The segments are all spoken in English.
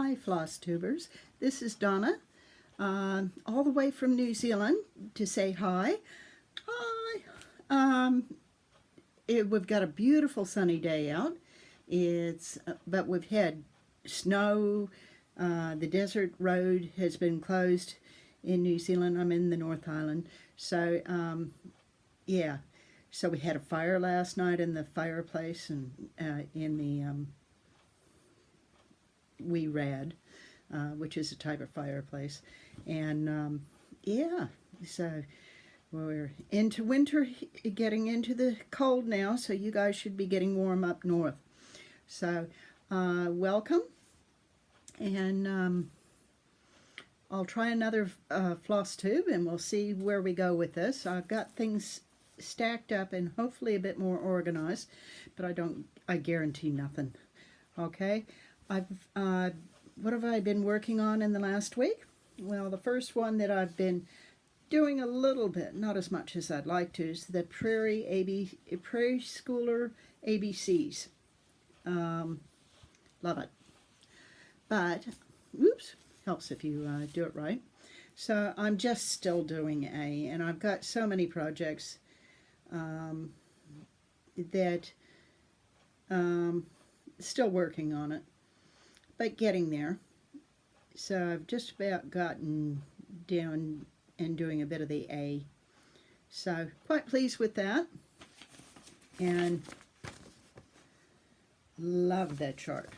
Hi, Flosstubers. This is Donna, all the way from New Zealand to say hi. Hi. We've got a beautiful sunny day out. But we've had snow. The desert road has been closed in New Zealand. I'm in the North Island, so yeah. So we had a fire last night in the fireplace and in the wee rad, which is a type of fireplace. And yeah, so we're into winter, getting into the cold now, so you guys should be getting warm up north. So welcome, and I'll try another floss tube and we'll see where we go with this. I've got things stacked up and hopefully a bit more organized, but I guarantee nothing. Okay, what have I been working on in the last week? Well, the first one that I've been doing a little bit, not as much as I'd like to, is the Prairie Schooler ABCs. Love it. But, whoops, helps if you do it right. So I'm just still doing A, and I've got so many projects that still working on it, but getting there. So I've just about gotten down and doing a bit of the A. So quite pleased with that, and love that chart.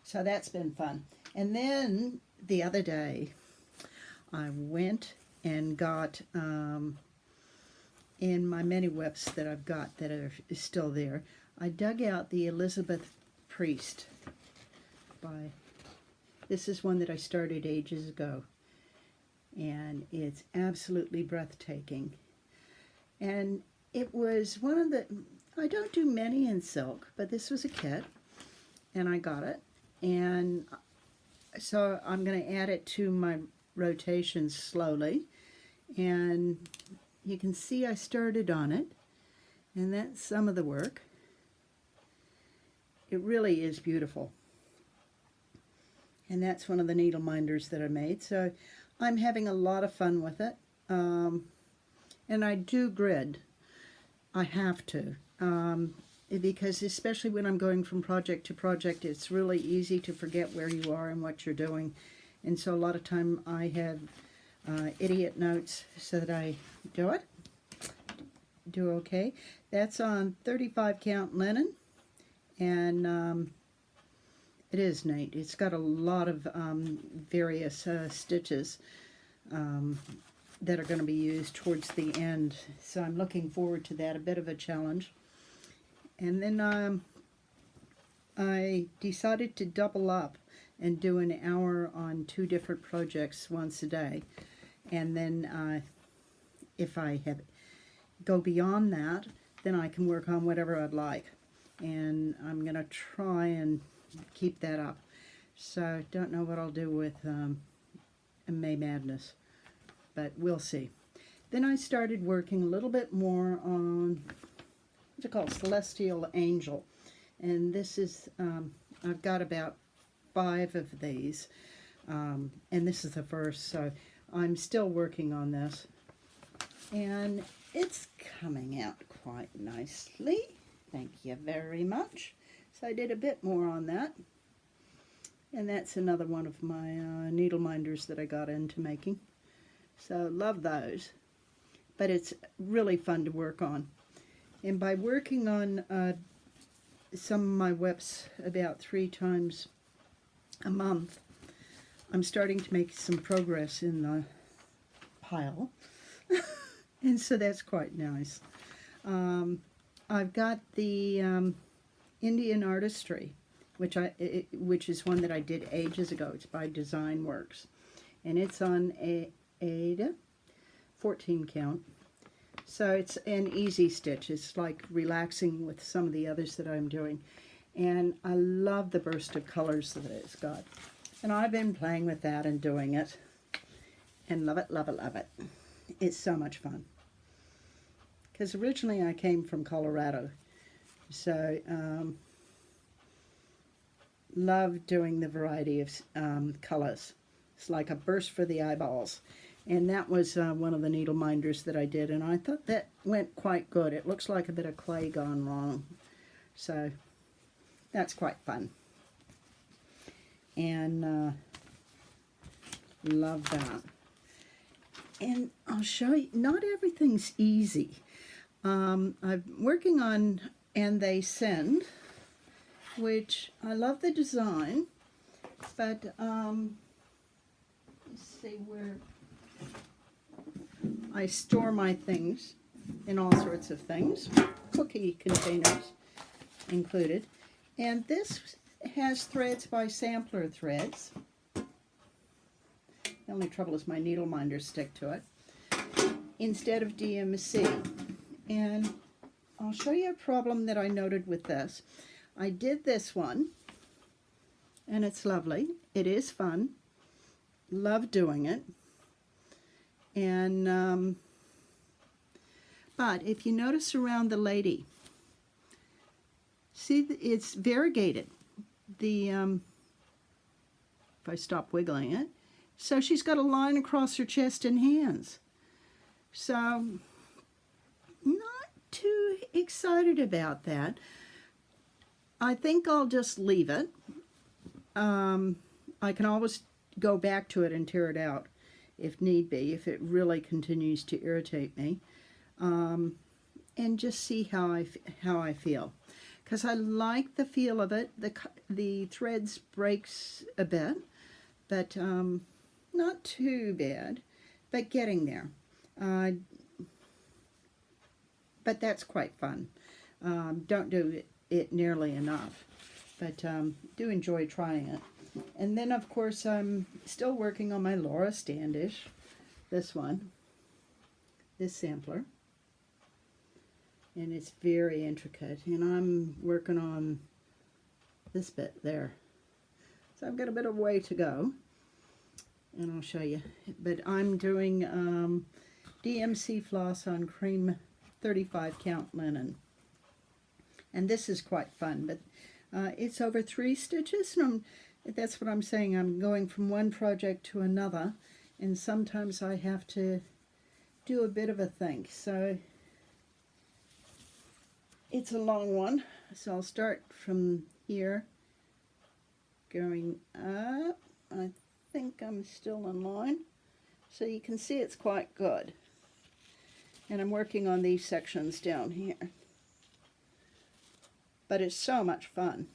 So that's been fun. And then the other day I went and got in my many webs that I've got that are still there, I dug out the Elizabeth Priest this is one that I started ages ago, and it's absolutely breathtaking. And it was one of the, I don't do many in silk, but this was a kit, and I got it. And so I'm going to add it to my rotation slowly. And you can see I started on it, and that's some of the work. It really is beautiful. And that's one of the needle minders that I made. So I'm having a lot of fun with it. And I do grid. I have to. Because especially when I'm going from project to project, it's really easy to forget where you are and what you're doing. And so a lot of time I have idiot notes so that I do okay. That's on 35 count linen, and it is neat. It's got a lot of various stitches that are going to be used towards the end, so I'm looking forward to that. A bit of a challenge. And then I decided to double up and do an hour on 2 different projects once a day. And then if I go beyond that, then I can work on whatever I'd like. And I'm going to try and keep that up. So don't know what I'll do with May Madness, but we'll see. Then I started working a little bit more on what's it called, Celestial Angel. And this is, I've got about 5 of these, and this is the first, so I'm still working on this, and it's coming out quite nicely. Thank you very much. So I did a bit more on that, and that's another one of my needle minders that I got into making. So love those, but it's really fun to work on. And by working on some of my webs about 3 times a month, I'm starting to make some progress in the pile. And so that's quite nice. I've got the Indian Artistry, which is one that I did ages ago. It's by Design Works, and it's on a 14 count. So it's an easy stitch. It's like relaxing with some of the others that I'm doing. And I love the burst of colors that it's got. And I've been playing with that and doing it. And love it, love it, love it. It's so much fun. Because originally I came from Colorado. So love doing the variety of colors. It's like a burst for the eyeballs. And that was one of the needle minders that I did, and I thought that went quite good. It looks like a bit of clay gone wrong. So that's quite fun. And love that. And I'll show you, not everything's easy. I'm working on And They Send, which I love the design, but let's see where I store my things in all sorts of things, cookie containers included. And this has threads by Sampler Threads. The only trouble is my needle minders stick to it, instead of DMC. And I'll show you a problem that I noted with this. I did this one, and it's lovely. It is fun. Love doing it. And, but if you notice around the lady, see, it's variegated. If I stop wiggling it, so she's got a line across her chest and hands. So, not too excited about that. I think I'll just leave it. I can always go back to it and tear it out if need be, if it really continues to irritate me, and just see how I feel. Because I like the feel of it. The threads breaks a bit, but not too bad, but getting there. But that's quite fun. Don't do it nearly enough, but do enjoy trying it. And then, of course, I'm still working on my Laura Standish, this one, this sampler. And it's very intricate, and I'm working on this bit there. So I've got a bit of way to go, and I'll show you. But I'm doing DMC floss on cream 35 count linen. And this is quite fun, but it's over 3 stitches, and that's what I'm saying. I'm going from one project to another, and sometimes I have to do a bit of a think. So it's a long one, so I'll start from here, going up. I think I'm still in line. So you can see it's quite good. And I'm working on these sections down here. But it's so much fun.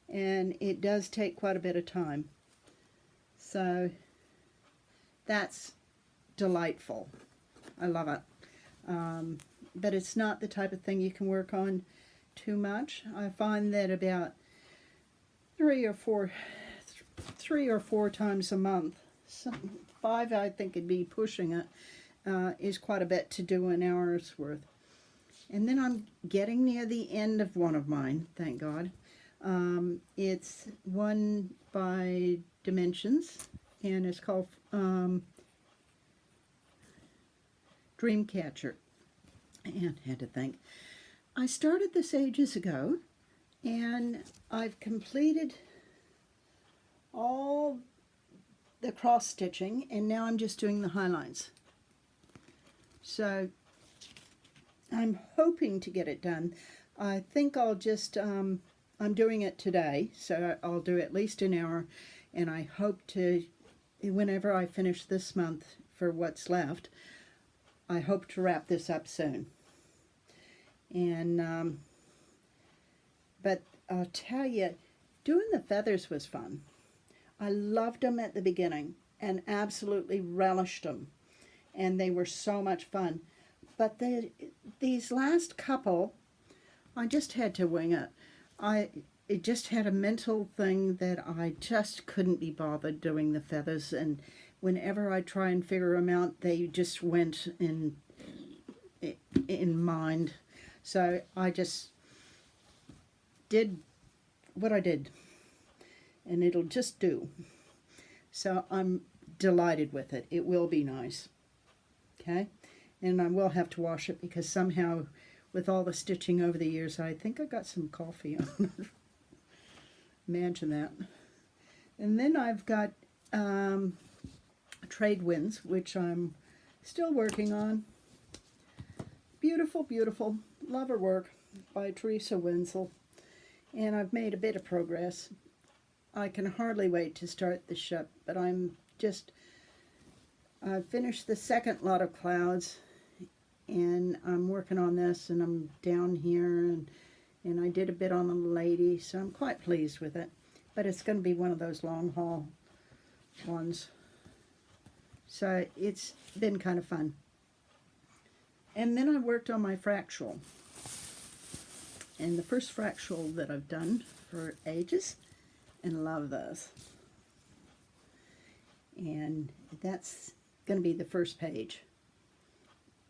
And it does take quite a bit of time. So that's delightful. I love it. But it's not the type of thing you can work on too much. I find that about 3 or 4 times a month, 5 I think it'd be pushing it, is quite a bit to do an hour's worth. And then I'm getting near the end of one of mine, thank God. It's one by Dimensions, and it's called Dreamcatcher. And had to think. I started this ages ago, and I've completed all the cross stitching, and now I'm just doing the highlines. So I'm hoping to get it done. I think I'll just, I'm doing it today, so I'll do at least an hour, and I hope to, whenever I finish this month for what's left, I hope to wrap this up soon. And, but I'll tell you, doing the feathers was fun. I loved them at the beginning and absolutely relished them. And they were so much fun. But these last couple, I just had to wing it. It just had a mental thing that I just couldn't be bothered doing the feathers, and whenever I try and figure them out, they just went in mind. So I just did what I did, and it'll just do. So I'm delighted with it. It will be nice. Okay? And I will have to wash it because somehow, with all the stitching over the years, I think I got some coffee on it. Imagine that. And then I've got trade winds, which I'm still working on. Beautiful, beautiful. Love her work by Teresa Wenzel. And I've made a bit of progress. I can hardly wait to start the ship, but I've finished the second lot of clouds, and I'm working on this, and I'm down here, and I did a bit on the lady, so I'm quite pleased with it. But it's going to be one of those long haul ones. So it's been kind of fun. And then I worked on my fractal. And the first fractal that I've done for ages, and love those. And that's going to be the first page.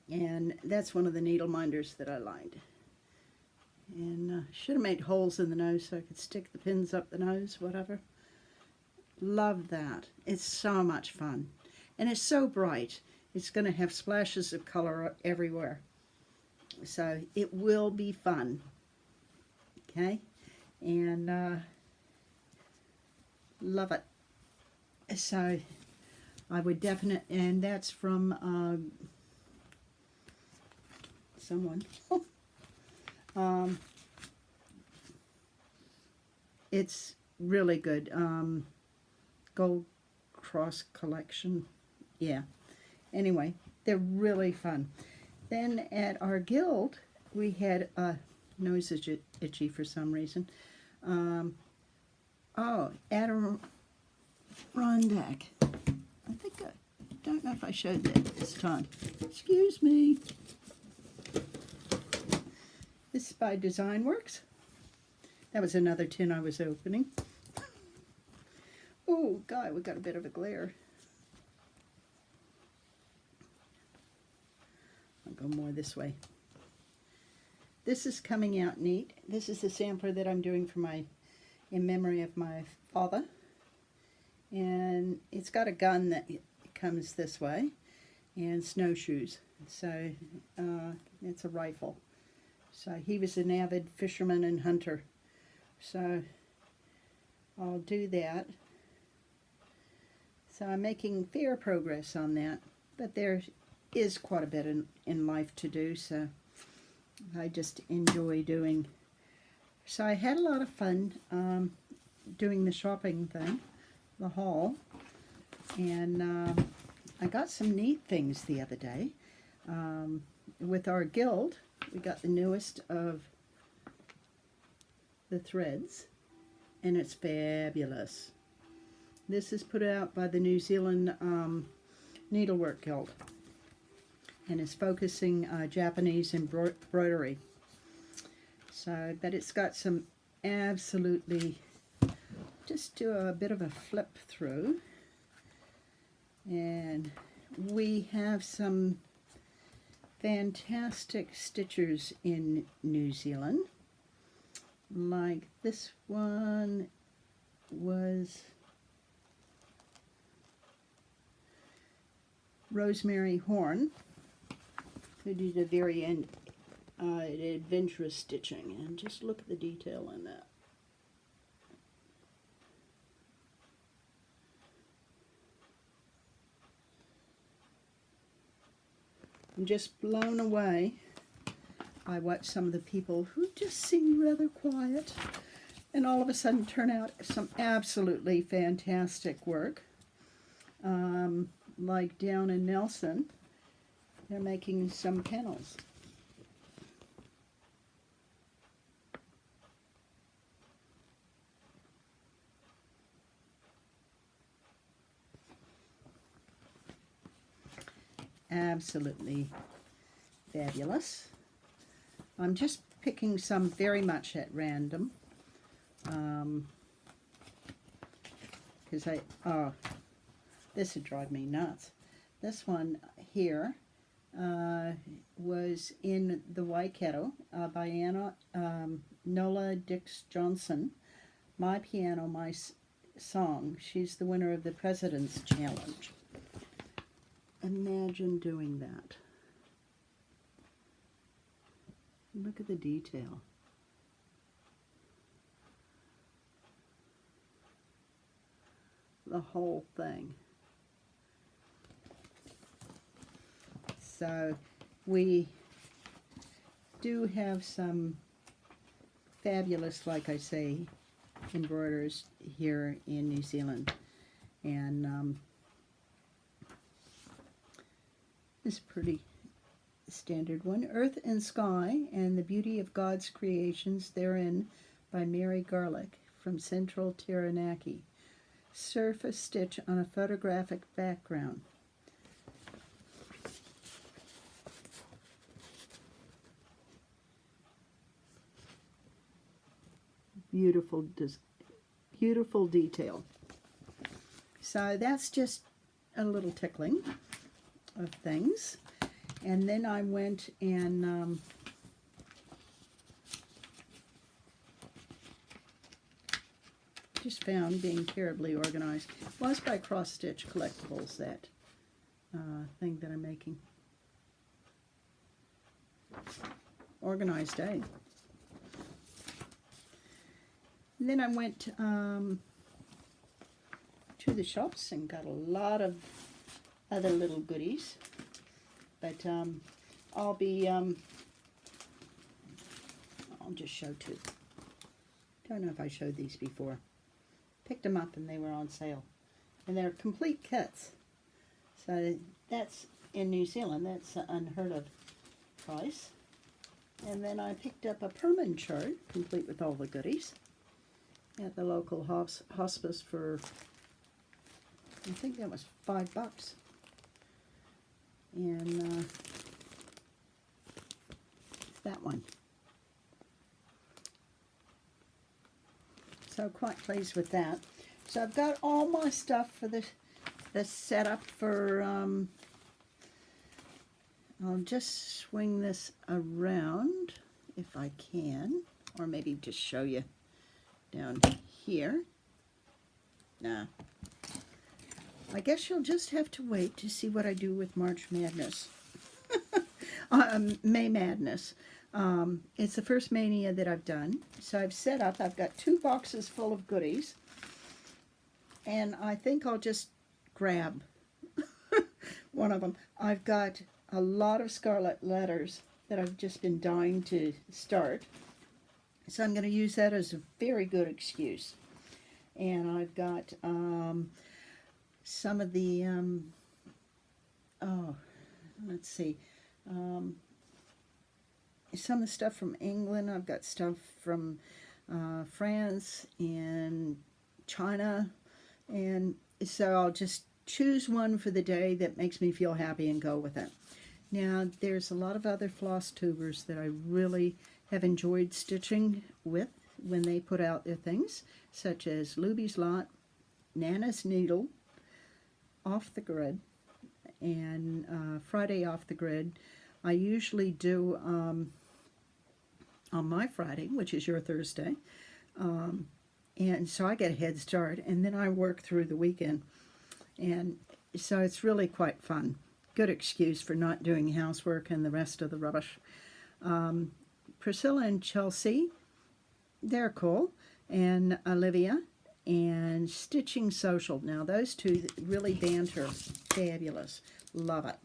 And that's one of the needle minders that I liked. And should have made holes in the nose so I could stick the pins up the nose, whatever. Love that. It's so much fun. And it's so bright. It's going to have splashes of color everywhere. So it will be fun. Okay? And love it. So I would definitely, and that's from someone. It's really good. Gold Cross Collection. Yeah. Anyway, they're really fun. Then at our guild, we had nose is itchy for some reason. Oh, Adirondack. I think I don't know if I showed that this time. Excuse me. This is by Designworks. That was another tin I was opening. Oh, God, we got a bit of a glare. I'll go more this way. This is coming out neat. This is the sampler that I'm doing for in memory of my father. And it's got a gun that comes this way and snowshoes. So it's a rifle. So he was an avid fisherman and hunter. So I'll do that. So I'm making fair progress on that. But there is quite a bit in life to do, so I just enjoy doing. So I had a lot of fun doing the shopping thing, the haul. And I got some neat things the other day. With our guild, we got the newest of the threads, and it's fabulous. This is put out by the New Zealand Needlework Guild, and is focusing Japanese embroidery. So, but it's got some absolutely, just do a bit of a flip through, and we have some fantastic stitchers in New Zealand. Like this one was Rosemary Horn, who did a very adventurous stitching, and just look at the detail in that. I'm just blown away by what some of the people who just seem rather quiet and all of a sudden turn out some absolutely fantastic work. Like down in Nelson, they're making some panels. Absolutely fabulous. I'm just picking some very much at random. Because this would drive me nuts. This one here was in the Waikato by Anna Nola Dix Johnson. My Piano, My Song. She's the winner of the President's Challenge. Imagine doing that. Look at the detail. the whole thing. So we do have some fabulous, like I say, embroiderers here in New Zealand. And this is a pretty standard one. Earth and Sky and the Beauty of God's Creations Therein by Mary Garlick from Central Taranaki. Surface stitch on a photographic background. Beautiful, beautiful detail. So that's just a little tickling of things. And then I went and just found, being terribly organized, was by Cross Stitch Collectibles, that thing that I'm making. Organized day. And then I went to the shops and got a lot of other little goodies. But I'll just show two. Don't know if I showed these before. Picked them up and they were on sale. And they're complete kits. So that's, in New Zealand, that's an unheard of price. And then I picked up a permanent chart, complete with all the goodies, at the local hospice for, I think that was $5. And that one. So quite pleased with that. So I've got all my stuff for the setup for, I'll just swing this around if I can, or maybe just show you down here. Nah. I guess you'll just have to wait to see what I do with March Madness. May Madness. It's the first Mania that I've done. So I've set up, I've got 2 boxes full of goodies. And I think I'll just grab one of them. I've got a lot of scarlet letters that I've just been dying to start. So I'm going to use that as a very good excuse. And I've got some of the, let's see, some of the stuff from England. I've got stuff from France and China. And so I'll just choose one for the day that makes me feel happy and go with it. Now, there's a lot of other floss tubers that I really have enjoyed stitching with when they put out their things, such as Luby's Lot, Nana's Needle, Off the Grid, and Friday Off the Grid. I usually do on my Friday, which is your Thursday, and so I get a head start, and then I work through the weekend, and so it's really quite fun. Good excuse for not doing housework and the rest of the rubbish. Priscilla and Chelsea, they're cool, and Olivia, and Stitching Social. Now those two really banter, fabulous, love it.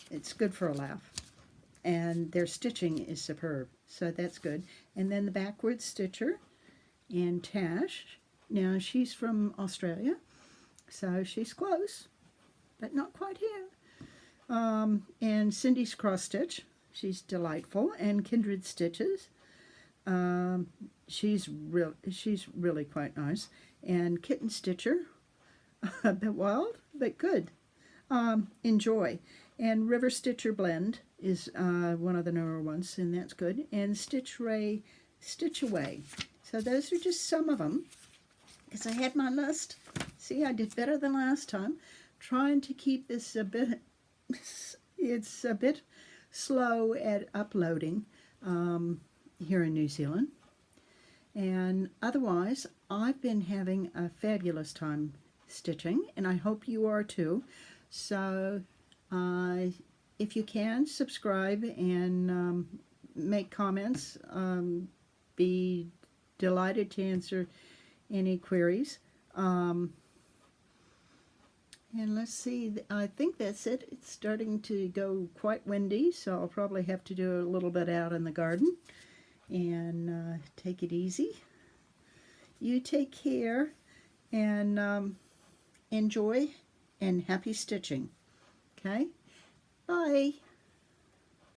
It's good for a laugh, and their stitching is superb, so that's good. And then the Backward Stitcher and Tash. Now she's from Australia, so she's close, but not quite here. And Cindy's Cross Stitch, she's delightful, and Kindred Stitches, she's really quite nice. And Kitten Stitcher, a bit wild, but good. Enjoy. And River Stitcher Blend is one of the newer ones, and that's good. And Stitch Ray, Stitch Away. So those are just some of them, because I had my list. See, I did better than last time. Trying to keep this a bit, it's a bit slow at uploading here in New Zealand. And otherwise, I've been having a fabulous time stitching, and I hope you are too. So if you can, subscribe and make comments. Be delighted to answer any queries. And let's see, I think that's it. It's starting to go quite windy, so I'll probably have to do a little bit out in the garden. And take it easy. You take care, and enjoy, and happy stitching. Okay? Bye.